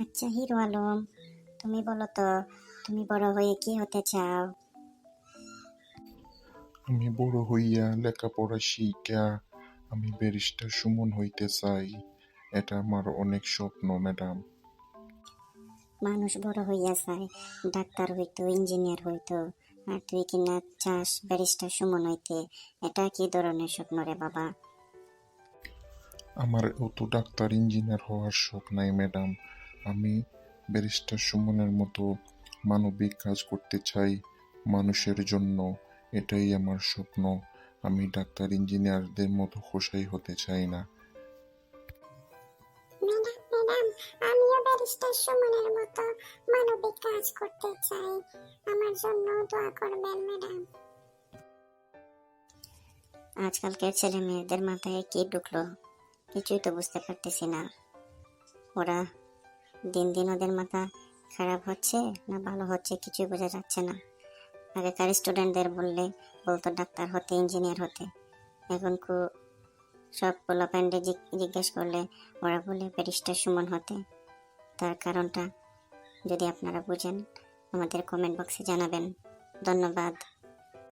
আচ্ছা হিরো আলম, তুমি বলো তো, তুমি বড় হয়ে কি হতে চাও? আমি বড় হইয়া লেখাপড়া শিখা আমি ব্যারিস্টার সুমন হইতে চাই। এটা আমার অনেক স্বপ্ন ম্যাডাম। মানুষ বড় হইয়া চায় ডাক্তার হইতো, ইঞ্জিনিয়ার হইতো, আর তুই কিনা চাস ব্যারিস্টার সুমন হইতে। এটা কি ধরনের স্বপ্ন রে বাবা? আমার অত ডাক্তার ইঞ্জিনিয়ার হওয়ার শখ নাই ম্যাডাম। আমি ব্যারিস্টার সুমনের মতো মানবিক কাজ করতে চাই মানুষের জন্য। এটাই আমার স্বপ্ন। আমি ডাক্তার ইঞ্জিনিয়ারদের মতো কসাই হতে চাই না। ম্যাডাম ম্যাডাম, আমিও ব্যারিস্টার সুমনের মতো মানবিক কাজ করতে চাই। আমার জন্য দোয়া করবেন ম্যাডাম। আজকালকার ছেলে মেয়েদের মাথায় কি ঢুকলো কিছুই তো বুঝতে পারতেছি না। ওরা দিন দিন ওদের মাথা খারাপ হচ্ছে না ভালো হচ্ছে কিছুই বোঝা যাচ্ছে না। আগেকার স্টুডেন্টদের বলতো ডাক্তার হতে, ইঞ্জিনিয়ার হতে। এখন সব পোলাপান্ডে জিজ্ঞেস করলে ওরা বলে ব্যারিস্টার সুমন হতে। তার কারণটা যদি আপনারা বুঝেন আমাদের কমেন্ট বক্সে জানাবেন। ধন্যবাদ।